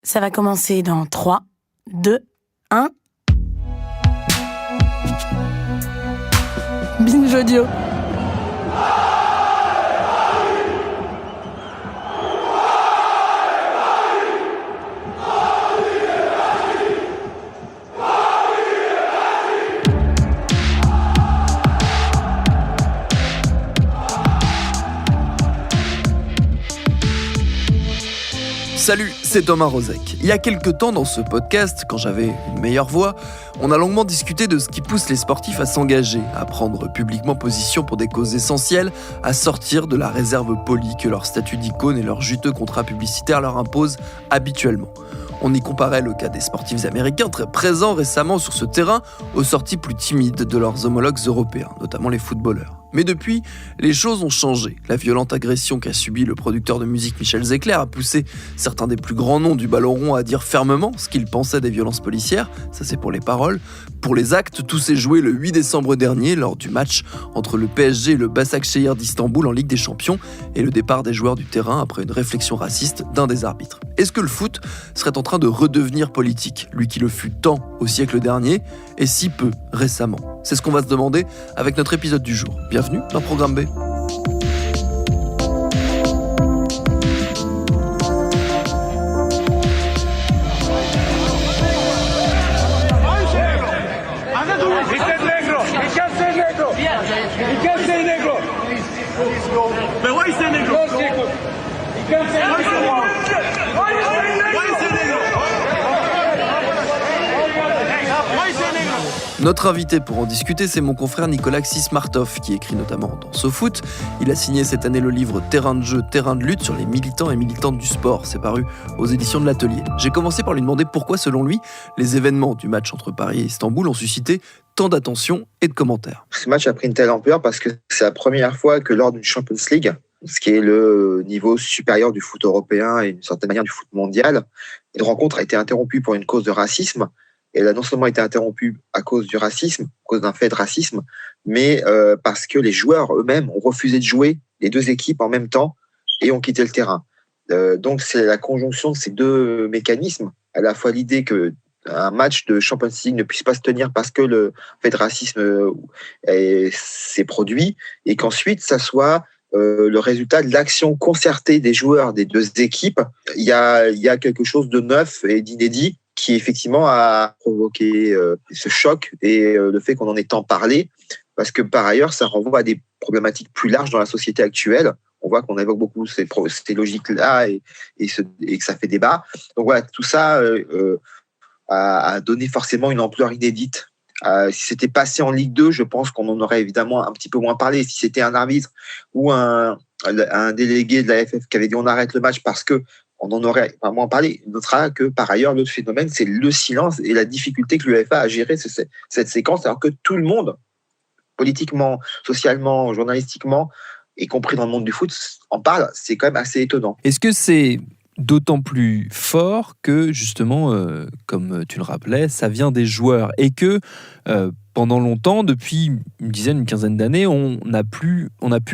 Ça va commencer dans 3, 2, 1. Binge audio. Salut, c'est Thomas Rozek. Il y a quelques temps dans ce podcast, quand j'avais une meilleure voix, on a longuement discuté de ce qui pousse les sportifs à s'engager, à prendre publiquement position pour des causes essentielles, à sortir de la réserve polie que leur statut d'icône et leurs juteux contrats publicitaires leur imposent habituellement. On y comparait le cas des sportifs américains très présents récemment sur ce terrain aux sorties plus timides de leurs homologues européens, notamment les footballeurs. Mais depuis, les choses ont changé. La violente agression qu'a subie le producteur de musique Michel Zecler a poussé certains des plus grands noms du ballon rond à dire fermement ce qu'ils pensaient des violences policières, ça c'est pour les paroles. Pour les actes, tout s'est joué le 8 décembre dernier lors du match entre le PSG et le Başakşehir d'Istanbul en Ligue des Champions et le départ des joueurs du terrain après une réflexion raciste d'un des arbitres. Est-ce que le foot serait en train de redevenir politique, lui qui le fut tant au siècle dernier et si peu récemment? C'est ce qu'on va se demander avec notre épisode du jour. Bienvenue dans Programme B. Notre invité pour en discuter, c'est mon confrère Nicolas Xismartov, qui écrit notamment dans SoFoot. Il a signé cette année le livre Terrain de jeu, terrain de lutte sur les militants et militantes du sport. C'est paru aux éditions de l'Atelier. J'ai commencé par lui demander pourquoi, selon lui, les événements du match entre Paris et Istanbul ont suscité tant d'attention et de commentaires. Ce match a pris une telle ampleur parce que c'est la première fois que lors d'une Champions League, ce qui est le niveau supérieur du foot européen et d'une certaine manière du foot mondial, une rencontre a été interrompue pour une cause de racisme. Et elle a non seulement été interrompue à cause du racisme, à cause d'un fait de racisme, mais parce que les joueurs eux-mêmes ont refusé de jouer les deux équipes en même temps et ont quitté le terrain. Donc c'est la conjonction de ces deux mécanismes, à la fois l'idée qu'un match de Champions League ne puisse pas se tenir parce que le fait de racisme s'est produit, et qu'ensuite ça soit le résultat de l'action concertée des joueurs des deux équipes. Il y a quelque chose de neuf et d'inédit qui effectivement a provoqué ce choc et le fait qu'on en ait tant parlé, parce que par ailleurs, ça renvoie à des problématiques plus larges dans la société actuelle. On voit qu'on évoque beaucoup ces logiques-là et que ça fait débat. Donc voilà, tout ça a donné forcément une ampleur inédite. Si c'était passé en Ligue 2, je pense qu'on en aurait évidemment un petit peu moins parlé. Si c'était un arbitre ou un délégué de la FF qui avait dit on arrête le match parce que on en aurait pas moins parlé. On notera que par ailleurs, l'autre phénomène, c'est le silence et la difficulté que l'UEFA a géré cette séquence, alors que tout le monde, politiquement, socialement, journalistiquement, y compris dans le monde du foot, en parle. C'est quand même assez étonnant. Est-ce que c'est d'autant plus fort que, justement, comme tu le rappelais, ça vient des joueurs et que pendant longtemps, depuis une quinzaine d'années, on a pu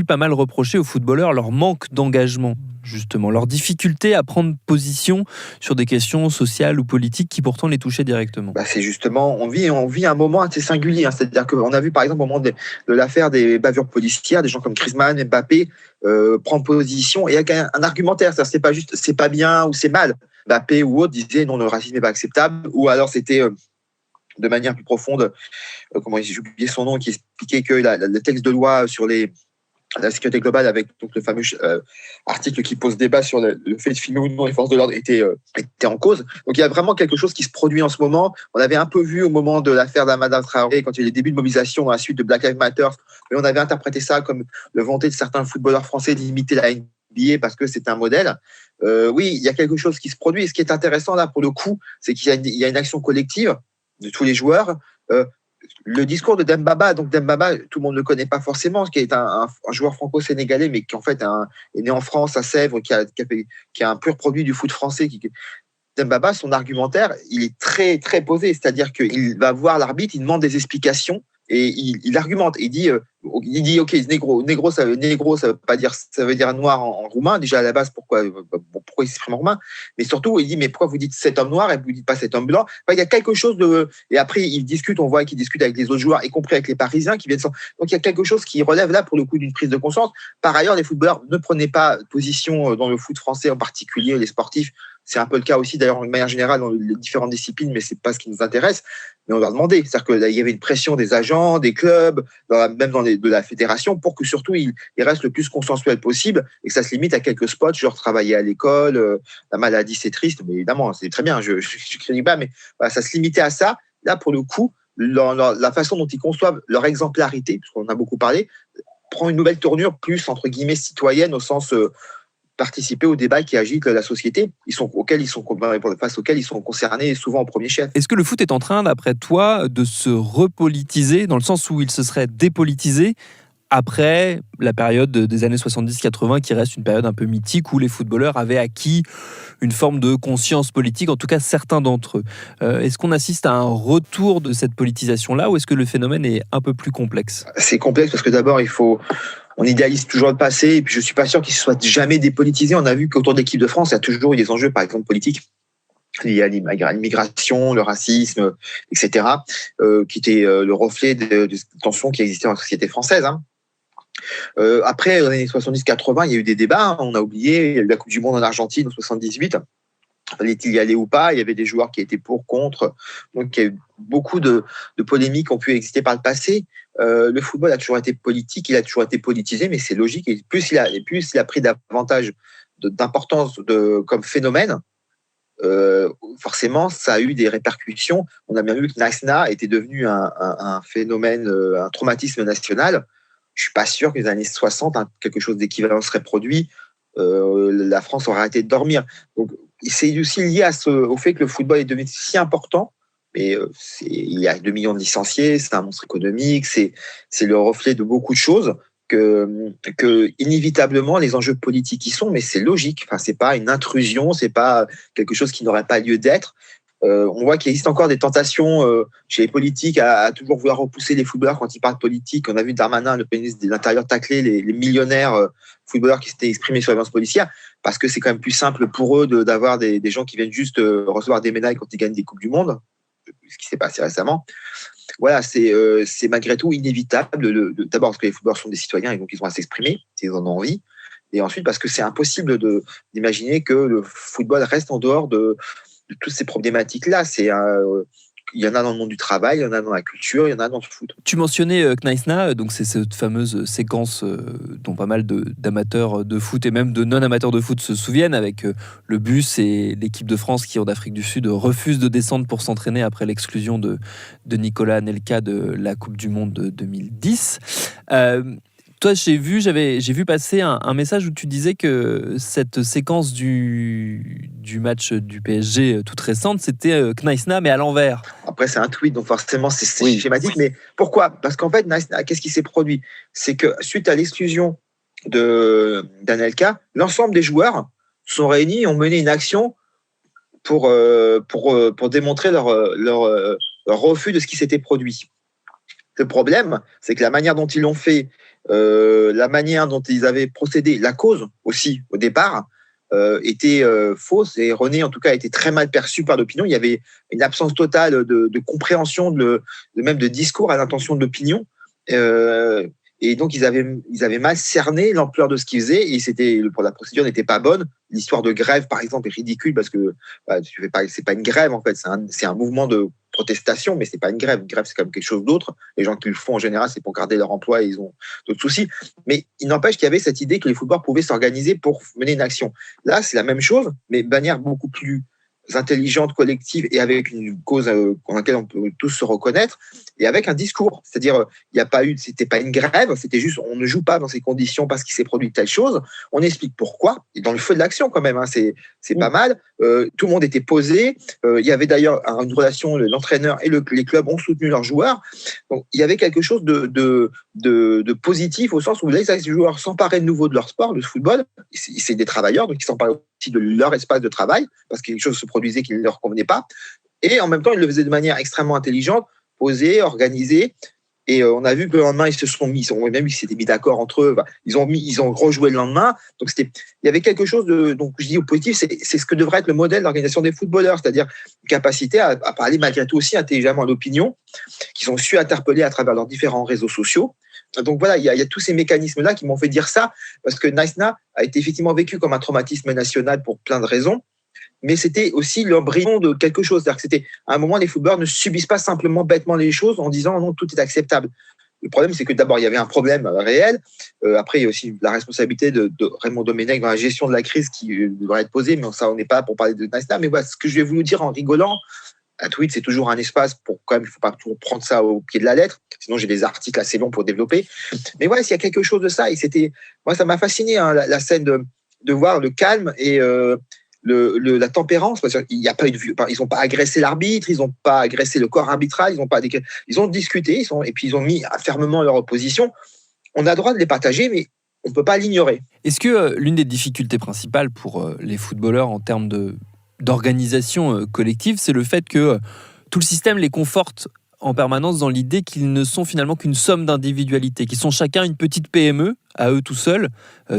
pas mal reprocher aux footballeurs leur manque d'engagement, justement, leur difficulté à prendre position sur des questions sociales ou politiques qui pourtant les touchaient directement. C'est justement, on vit un moment assez singulier, c'est-à-dire qu'on a vu par exemple au moment de l'affaire des bavures policières, des gens comme Griezmann, Mbappé prendre position et avec un argumentaire, c'est-à-dire c'est pas juste c'est pas bien ou c'est mal. Mbappé ou autre disaient non, le racisme n'est pas acceptable, ou alors c'était de manière plus profonde, j'ai oublié son nom, qui expliquait que le texte de loi sur la sécurité globale, avec donc le fameux article qui pose débat sur le fait de filmer ou non les forces de l'ordre était en cause. Donc il y a vraiment quelque chose qui se produit en ce moment. On avait un peu vu au moment de l'affaire d'Amada Traoré, quand il y a eu les débuts de mobilisation dans la suite de Black Lives Matter, mais on avait interprété ça comme le volonté de certains footballeurs français d'imiter la NBA parce que c'est un modèle. Oui, il y a quelque chose qui se produit. Et ce qui est intéressant là, pour le coup, c'est qu'il y a une action collective de tous les joueurs. Le discours de Dembaba, tout le monde ne le connaît pas forcément, qui est un joueur franco-sénégalais, mais qui en fait est né en France, à Sèvres, qui est un pur produit du foot français. Dembaba, son argumentaire, il est très, très posé, c'est-à-dire qu'il va voir l'arbitre, il demande des explications et il argumente. Il dit il dit ok, négro ça veut pas dire, ça veut dire noir en roumain. Déjà à la base, pourquoi il s'exprime en roumain? Mais surtout, il dit mais pourquoi vous dites cet homme noir et vous dites pas cet homme blanc? Enfin, il y a quelque chose de, et après il discute, on voit qu'il discute avec les autres joueurs, y compris avec les Parisiens qui viennent sans. Donc il y a quelque chose qui relève là pour le coup d'une prise de conscience. Par ailleurs, les footballeurs ne prenaient pas position dans le foot français en particulier, les sportifs. C'est un peu le cas aussi d'ailleurs de manière générale dans les différentes disciplines, mais c'est pas ce qui nous intéresse. Mais on leur demandait, c'est-à-dire qu'il y avait une pression des agents, des clubs, même de la fédération, pour que surtout il reste le plus consensuel possible et que ça se limite à quelques spots, genre travailler à l'école, la maladie c'est triste, mais évidemment c'est très bien, je critique pas, mais voilà, ça se limitait à ça. Là pour le coup, la façon dont ils conçoivent leur exemplarité, puisqu'on en a beaucoup parlé, prend une nouvelle tournure plus entre guillemets citoyenne au sens participer au débat qui agite la société, face auquel ils sont concernés souvent en premier chef. Est-ce que le foot est en train, d'après toi, de se repolitiser, dans le sens où il se serait dépolitisé après la période des années 70-80, qui reste une période un peu mythique où les footballeurs avaient acquis une forme de conscience politique, en tout cas certains d'entre eux. Est-ce qu'on assiste à un retour de cette politisation-là, ou est-ce que le phénomène est un peu plus complexe? C'est complexe parce que d'abord, on idéalise toujours le passé, et puis je suis pas sûr qu'il soit jamais dépolitisé. On a vu qu'autour de l'équipe de France, il y a toujours eu des enjeux, par exemple politiques, liés à l'immigration, le racisme, etc., qui étaient le reflet de tensions qui existaient dans la société française. Après, dans les années 70-80, il y a eu des débats. On a oublié, il y a eu la Coupe du Monde en Argentine en 78. Fallait-il y aller ou pas? Il y avait des joueurs qui étaient pour, contre. Donc, il y a eu beaucoup de polémiques qui ont pu exister par le passé. Le football a toujours été politique, il a toujours été politisé, mais c'est logique. Et plus il a pris davantage d'importance comme phénomène, forcément, ça a eu des répercussions. On a bien vu que Naïsna était devenu un phénomène, un traumatisme national. Je suis pas sûr que les années 60, quelque chose d'équivalent serait produit. La France aurait arrêté de dormir. Donc, c'est aussi lié au fait que le football est devenu si important. Mais il y a 2 millions de licenciés, c'est un monstre économique, c'est le reflet de beaucoup de choses que inévitablement les enjeux politiques y sont, mais c'est logique. Enfin, c'est pas une intrusion, c'est pas quelque chose qui n'aurait pas lieu d'être. On voit qu'il existe encore des tentations chez les politiques à toujours vouloir repousser les footballeurs quand ils parlent politique. On a vu Darmanin, le ministre de l'Intérieur, tacler les millionnaires footballeurs qui s'étaient exprimés sur la violence policière, parce que c'est quand même plus simple pour eux d'avoir des gens qui viennent juste recevoir des médailles quand ils gagnent des Coupes du Monde, ce qui s'est passé récemment. Voilà, c'est malgré tout inévitable. D'abord parce que les footballeurs sont des citoyens et donc ils ont à s'exprimer s'ils en ont envie. Et ensuite parce que c'est impossible d'imaginer que le football reste en dehors de toutes ces problématiques-là. Il y en a dans le monde du travail, il y en a dans la culture, il y en a dans le foot. Tu mentionnais Kneissna, donc c'est cette fameuse séquence dont pas mal d'amateurs de foot et même de non-amateurs de foot se souviennent, avec le bus et l'équipe de France qui, en Afrique du Sud, refuse de descendre pour s'entraîner après l'exclusion de Nicolas Anelka de la Coupe du Monde de 2010. Toi, j'ai vu passer un message où tu disais que cette séquence du match du PSG toute récente, c'était Kneissna, mais à l'envers. Après, c'est un tweet, donc forcément, c'est schématique. Mais pourquoi? Parce qu'en fait, Kneissna, qu'est-ce qui s'est produit? C'est que suite à l'exclusion d'Anelka, l'ensemble des joueurs sont réunis et ont mené une action pour démontrer leur refus de ce qui s'était produit. Le problème, c'est que la manière dont ils l'ont fait, la manière dont ils avaient procédé, la cause aussi au départ, était fausse et erronée, en tout cas était très mal perçue par l'opinion. Il y avait une absence totale de compréhension, même de discours à l'intention de l'opinion. Et donc ils avaient mal cerné l'ampleur de ce qu'ils faisaient, et la procédure n'était pas bonne. L'histoire de grève, par exemple, est ridicule parce que c'est pas une grève en fait, c'est un mouvement de protestation, mais c'est pas une grève. Une grève, c'est quand même quelque chose d'autre. Les gens qui le font en général, c'est pour garder leur emploi et ils ont d'autres soucis. Mais il n'empêche qu'il y avait cette idée que les footballeurs pouvaient s'organiser pour mener une action. Là, c'est la même chose, mais de manière beaucoup plus intelligente, collective, et avec une cause dans laquelle on peut tous se reconnaître, et avec un discours. C'est-à-dire, c'était pas une grève, c'était juste, on ne joue pas dans ces conditions parce qu'il s'est produit telle chose. On explique pourquoi, et dans le feu de l'action quand même, c'est pas mal. Tout le monde était posé. Il y avait d'ailleurs une relation, l'entraîneur et les clubs ont soutenu leurs joueurs. Donc, il y avait quelque chose de positif au sens où les joueurs s'emparaient de nouveau de leur sport, de football. C'est des travailleurs, donc ils s'emparaient aussi de leur espace de travail parce que quelque chose se produisait qui ne leur convenait pas. Et en même temps, ils le faisaient de manière extrêmement intelligente, posée, organisée. Et on a vu que le lendemain, ils se sont mis, on a même vu qu'ils s'étaient mis d'accord entre eux. Ils ont rejoué le lendemain. Donc il y avait quelque chose de, donc je dis au positif, c'est ce que devrait être le modèle d'organisation des footballeurs, c'est-à-dire une capacité à parler malgré tout aussi intelligemment à l'opinion, qu'ils ont su interpeller à travers leurs différents réseaux sociaux. Donc voilà, il y a tous ces mécanismes-là qui m'ont fait dire ça, parce que Naïsna a été effectivement vécu comme un traumatisme national pour plein de raisons. Mais c'était aussi l'embryon de quelque chose. C'est-à-dire que c'était, à un moment, les footballeurs ne subissent pas simplement bêtement les choses en disant non, tout est acceptable. Le problème, c'est que d'abord, il y avait un problème réel. Après, il y a aussi la responsabilité de Raymond Domenech dans la gestion de la crise qui devrait être posée. Mais ça, on n'est pas pour parler de Naïsna. Mais voilà, ce que je vais vous dire en rigolant, un tweet, c'est toujours un espace pour quand même, il ne faut pas toujours prendre ça au pied de la lettre. Sinon, j'ai des articles assez longs pour développer. Mais voilà, s'il y a quelque chose de ça, et moi, ça m'a fasciné, hein, la scène de voir le calme et la tempérance, parce qu'il y a pas eu ils n'ont pas agressé l'arbitre, ils n'ont pas agressé le corps arbitral, ils ont discuté, et puis ils ont mis fermement leur opposition. On a le droit de les partager, mais on ne peut pas l'ignorer. Est-ce que l'une des difficultés principales pour les footballeurs en termes d'organisation collective, c'est le fait que tout le système les conforte en permanence dans l'idée qu'ils ne sont finalement qu'une somme d'individualités, qu'ils sont chacun une petite PME à eux tout seuls,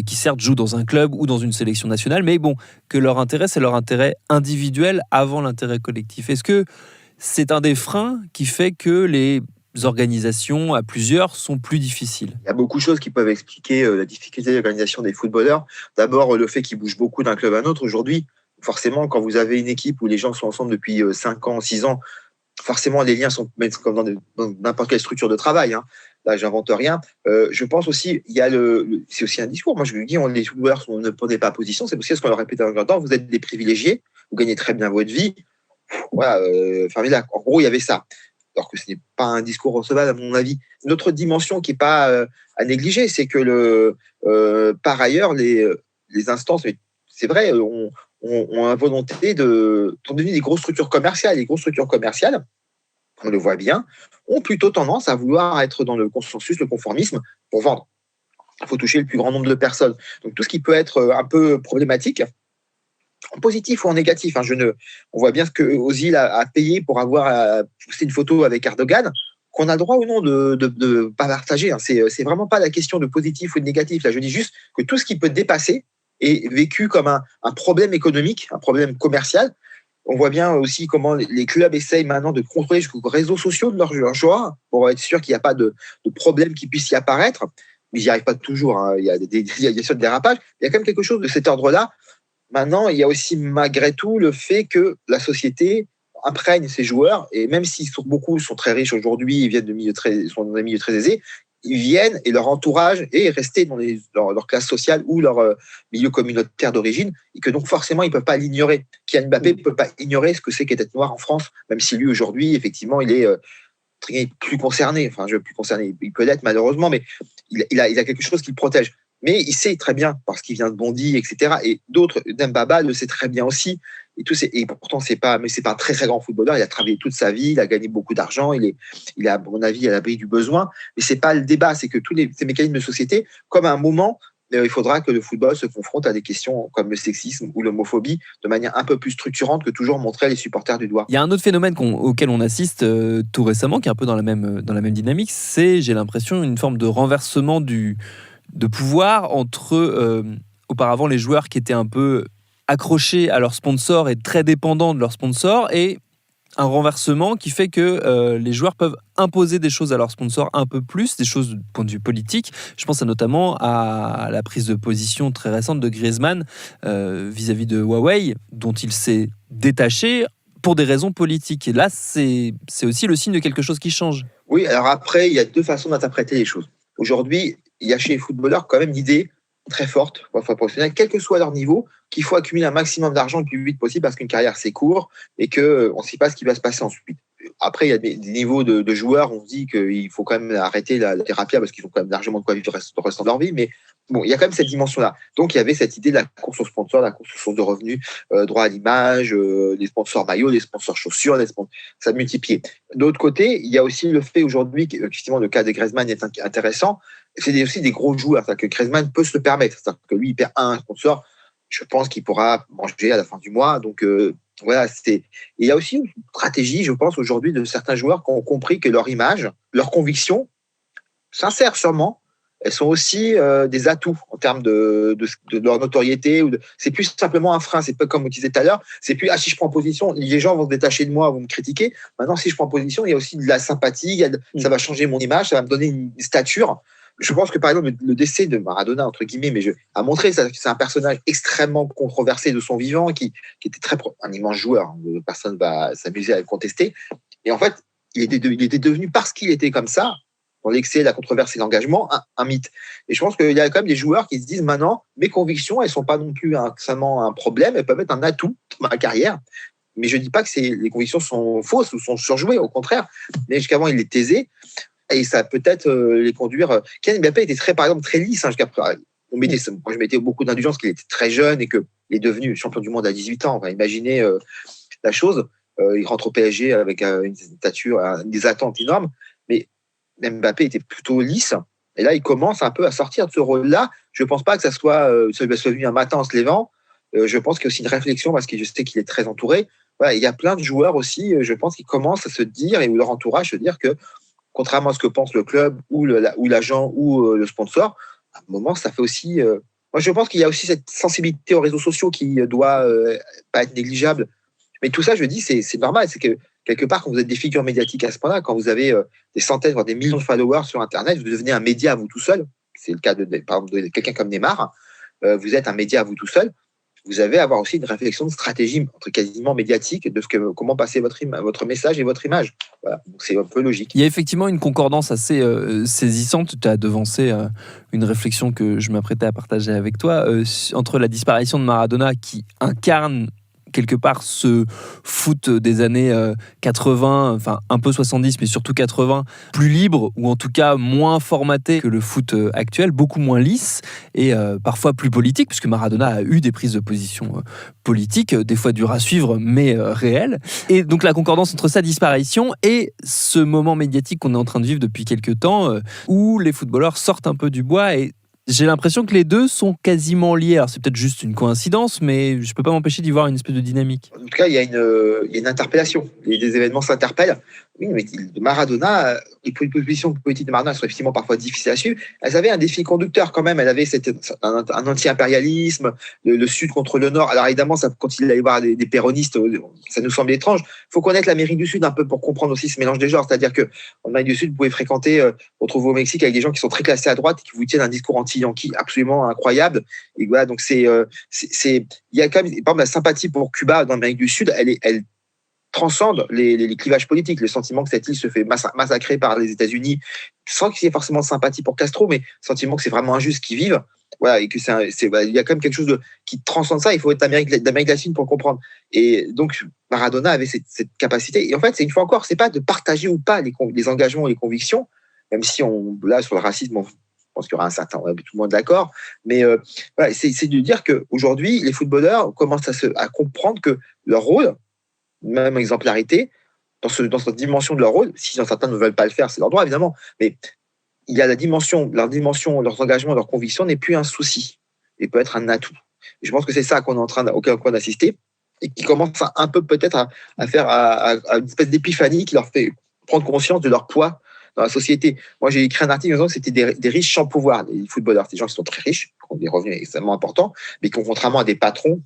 qui certes jouent dans un club ou dans une sélection nationale, mais bon, que leur intérêt, c'est leur intérêt individuel avant l'intérêt collectif. Est-ce que c'est un des freins qui fait que les organisations à plusieurs sont plus difficiles? Il y a beaucoup de choses qui peuvent expliquer la difficulté d'organisation des footballeurs. D'abord, le fait qu'ils bougent beaucoup d'un club à un autre. Aujourd'hui, forcément, quand vous avez une équipe où les gens sont ensemble depuis 5 ans, 6 ans, forcément, les liens sont comme dans n'importe quelle structure de travail. Hein. Là, j'invente rien. Je pense aussi, il y a c'est aussi un discours. Moi, je lui dis, les joueurs ne prenaient pas position. C'est aussi ce qu'on leur répète dans le temps. Vous êtes des privilégiés, vous gagnez très bien votre vie. Voilà. En gros, il y avait ça. Alors que ce n'est pas un discours recevable, à mon avis. Une autre dimension qui n'est pas à négliger, c'est que par ailleurs, les instances, c'est vrai, ont la volonté sont devenues des grosses structures commerciales. Les grosses structures commerciales, on le voit bien, ont plutôt tendance à vouloir être dans le consensus, le conformisme pour vendre. Il faut toucher le plus grand nombre de personnes. Donc tout ce qui peut être un peu problématique, en positif ou en négatif. On voit bien ce que Ozil a payé pour avoir posté une photo avec Erdogan, qu'on a le droit ou non de pas partager. Hein. C'est vraiment pas la question de positif ou de négatif. Là, je dis juste que tout ce qui peut dépasser est vécu comme un problème économique, un problème commercial. On voit bien aussi comment les clubs essayent maintenant de contrôler jusqu'aux réseaux sociaux de leurs joueurs pour être sûr qu'il n'y a pas de problème qui puisse y apparaître. Mais ils n'y arrivent pas toujours. Hein. Il y a des dérapages. Il y a quand même quelque chose de cet ordre-là. Maintenant, il y a aussi malgré tout le fait que la société imprègne ses joueurs, et même si beaucoup sont très riches aujourd'hui, ils viennent sont dans des milieux très aisés, ils viennent et leur entourage est resté dans leur classe sociale ou leur milieu communautaire d'origine, et que donc forcément ils ne peuvent pas l'ignorer. Kylian Mbappé ne peut pas ignorer ce que c'est qu'être noir en France, même si lui aujourd'hui, effectivement, il est plus concerné. Enfin, plus concerné, il peut l'être malheureusement, mais il a quelque chose qui le protège. Mais il sait très bien, parce qu'il vient de Bondy, etc. Et d'autres, Dembaba le sait très bien aussi. Et pourtant, c'est pas un très, très grand footballeur. Il a travaillé toute sa vie, il a gagné beaucoup d'argent, il est, à mon avis, à l'abri du besoin. Mais c'est pas le débat, c'est que tous ces mécanismes de société, comme à un moment, il faudra que le football se confronte à des questions comme le sexisme ou l'homophobie de manière un peu plus structurante que toujours montrer les supporters du doigt. Il y a un autre phénomène auquel on assiste tout récemment, qui est un peu dans la même dynamique, c'est, j'ai l'impression, une forme de renversement de pouvoir entre auparavant les joueurs qui étaient un peu accrochés à leurs sponsors et très dépendants de leurs sponsors, et un renversement qui fait que les joueurs peuvent imposer des choses à leurs sponsors un peu plus, des choses du point de vue politique. Je pense notamment à la prise de position très récente de Griezmann vis-à-vis de Huawei, dont il s'est détaché pour des raisons politiques. Et là, c'est aussi le signe de quelque chose qui change. Oui, alors après, il y a deux façons d'interpréter les choses. Aujourd'hui, il y a chez les footballeurs quand même l'idée très forte, parfois professionnelle, quel que soit leur niveau, qu'il faut accumuler un maximum d'argent le plus vite possible parce qu'une carrière c'est court et qu'on ne sait pas ce qui va se passer ensuite. Après, il y a des niveaux de joueurs, on se dit qu'il faut quand même arrêter la thérapie parce qu'ils ont quand même largement de quoi vivre le restant de leur vie, mais bon, il y a quand même cette dimension-là. Donc, il y avait cette idée de la course aux sponsors, la course aux sources de revenus, droit à l'image, les sponsors maillots, les sponsors chaussures, ça multiplié. D'autre côté, il y a aussi le fait aujourd'hui, effectivement, le cas de Griezmann est intéressant, c'est aussi des gros joueurs, c'est-à-dire que Griezmann peut se le permettre, c'est-à-dire que lui, il perd un sponsor, je pense qu'il pourra manger à la fin du mois, donc voilà, et il y a aussi une stratégie, je pense, aujourd'hui, de certains joueurs qui ont compris que leur image, leur conviction sincères sûrement, elles sont aussi des atouts en termes de leur notoriété. C'est plus simplement un frein. C'est pas comme on disait tout à l'heure. C'est plus si je prends position, les gens vont se détacher de moi, vont me critiquer. Maintenant, si je prends position, il y a aussi de la sympathie. Ça va changer mon image, ça va me donner une stature. Je pense que par exemple le décès de Maradona entre guillemets, a montré que c'est un personnage extrêmement controversé de son vivant, qui était un immense joueur. Personne va s'amuser à le contester. Et en fait, il était devenu, parce qu'il était comme ça, dans l'excès, la controverse et l'engagement, un mythe. Et je pense qu'il y a quand même des joueurs qui se disent maintenant, mes convictions, elles sont pas non plus seulement un problème, elles peuvent être un atout dans ma carrière. Mais je dis pas que les convictions sont fausses ou sont surjouées, au contraire. Mais jusqu'avant, il les taisait. Et ça peut-être les conduire. Kylian Mbappé était par exemple très lisse. Moi, je mettais beaucoup d'indulgence qu'il était très jeune et qu'il est devenu champion du monde à 18 ans. Enfin, imaginez la chose. Il rentre au PSG avec une stature, des attentes énormes. Mais Mbappé était plutôt lisse. Et là, il commence un peu à sortir de ce rôle-là. Je ne pense pas que ça lui soit venu un matin en se levant. Je pense qu'il y a aussi une réflexion, parce que je sais qu'il est très entouré. Voilà, il y a plein de joueurs aussi, je pense, qui commencent à se dire, ou leur entourage se dire que, contrairement à ce que pense le club ou l'agent ou le sponsor, à un moment, ça fait aussi... Moi, je pense qu'il y a aussi cette sensibilité aux réseaux sociaux qui doit pas être négligeable. Mais tout ça, je dis, c'est normal. C'est que, quelque part, quand vous êtes des figures médiatiques à ce point-là, quand vous avez des centaines, voire des millions de followers sur Internet, vous devenez un média à vous tout seul. C'est le cas par exemple, de quelqu'un comme Neymar. Vous êtes un média à vous tout seul. Vous avez à avoir aussi une réflexion de stratégie quasiment médiatique de comment passer votre message et votre image. Voilà. Donc c'est un peu logique. Il y a effectivement une concordance assez saisissante. Tu as devancé une réflexion que je m'apprêtais à partager avec toi entre la disparition de Maradona, qui incarne quelque part ce foot des années 80, enfin un peu 70, mais surtout 80, plus libre, ou en tout cas moins formaté que le foot actuel, beaucoup moins lisse et parfois plus politique, puisque Maradona a eu des prises de position politiques, des fois dures à suivre, mais réelles. Et donc la concordance entre sa disparition et ce moment médiatique qu'on est en train de vivre depuis quelques temps, où les footballeurs sortent un peu du bois. Et j'ai l'impression que les deux sont quasiment liés. Alors c'est peut-être juste une coïncidence, mais je peux pas m'empêcher d'y voir une espèce de dynamique. En tout cas, il y a une interpellation. Des événements s'interpellent. Oui, mais Maradona, les positions politiques de Maradona sont effectivement parfois difficiles à suivre. Elles avaient un défi conducteur quand même. Elle avait un anti-impérialisme, le Sud contre le Nord. Alors évidemment, quand il allait voir des péronistes, ça nous semble étrange. Il faut connaître l'Amérique du Sud un peu pour comprendre aussi ce mélange des genres. C'est-à-dire qu'en Amérique du Sud, vous pouvez retrouver au Mexique avec des gens qui sont très classés à droite et qui vous tiennent un discours anti-yankee absolument incroyable. Et voilà, donc il y a quand même, par exemple, la sympathie pour Cuba dans l'Amérique du Sud, elle transcende les clivages politiques. Le sentiment que cette île se fait massacrer par les États-Unis, sans qu'il y ait forcément de sympathie pour Castro, mais le sentiment que c'est vraiment injuste qu'ils vivent. Voilà, et que il y a quand même quelque chose qui transcende ça. Il faut être d'Amérique latine pour le comprendre. Et donc, Maradona avait cette capacité. Et en fait, c'est une fois encore, c'est pas de partager ou pas les engagements et les convictions, même si là, sur le racisme, je pense qu'il y aura on est tout le monde d'accord. Mais voilà, c'est de dire qu'aujourd'hui, les footballeurs commencent à comprendre que leur rôle, même exemplarité, dans cette dimension de leur rôle, si certains ne veulent pas le faire, c'est leur droit évidemment, mais il y a leur dimension, leurs engagements, leurs convictions n'est plus un souci, et peut être un atout. Et je pense que c'est ça qu'on est auquel on a assisté, et qui commence un peu peut-être à faire une espèce d'épiphanie qui leur fait prendre conscience de leur poids dans la société. Moi, j'ai écrit un article en disant que c'était des riches sans pouvoir, les footballeurs, des gens qui sont très riches, qui ont des revenus extrêmement importants, mais qui, contrairement à des patrons,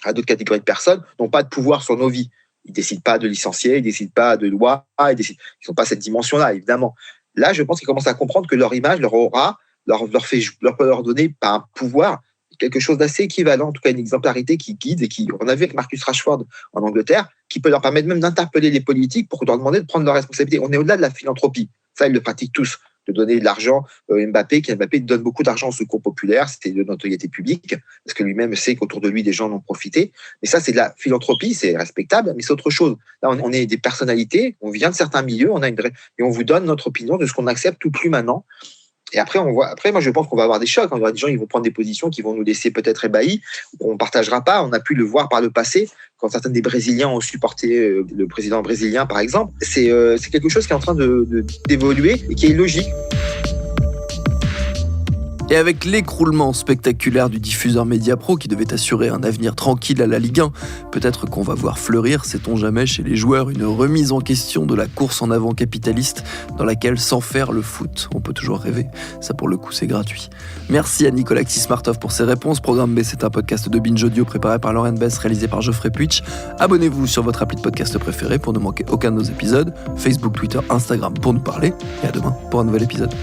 à d'autres catégories de personnes, n'ont pas de pouvoir sur nos vies. Ils ne décident pas de licencier, ils ne décident pas de loi, ils n'ont pas cette dimension-là, évidemment. Là, je pense qu'ils commencent à comprendre que leur image, leur aura, peut leur donner pas un pouvoir, quelque chose d'assez équivalent, en tout cas une exemplarité qui guide, et on a vu avec Marcus Rashford en Angleterre, qui peut leur permettre même d'interpeller les politiques pour leur demander de prendre leurs responsabilités. On est au-delà de la philanthropie. Ça, ils le pratiquent tous, de donner de l'argent. Mbappé donne beaucoup d'argent au secours populaire, c'était de notoriété publique, parce que lui-même sait qu'autour de lui, des gens en ont profité. Mais ça, c'est de la philanthropie, c'est respectable, mais c'est autre chose. Là, on est des personnalités, on vient de certains milieux, et on vous donne notre opinion de ce qu'on accepte ou plus maintenant. Et après, moi, je pense qu'on va avoir des chocs. Il y aura des gens qui vont prendre des positions qui vont nous laisser peut-être ébahis, qu'on ne partagera pas. On a pu le voir par le passé, quand certains des Brésiliens ont supporté le président brésilien, par exemple. C'est quelque chose qui est en train d'évoluer et qui est logique. Et avec l'écroulement spectaculaire du diffuseur Mediapro qui devait assurer un avenir tranquille à la Ligue 1, peut-être qu'on va voir fleurir, sait-on jamais, chez les joueurs une remise en question de la course en avant capitaliste dans laquelle s'enferre le foot. On peut toujours rêver, ça pour le coup c'est gratuit. Merci à Nicolas Xismartov pour ses réponses. Programme B, c'est un podcast de Binge Audio préparé par Lauren Bess, réalisé par Geoffrey Puitch. Abonnez-vous sur votre appli de podcast préféré pour ne manquer aucun de nos épisodes. Facebook, Twitter, Instagram pour nous parler. Et à demain pour un nouvel épisode.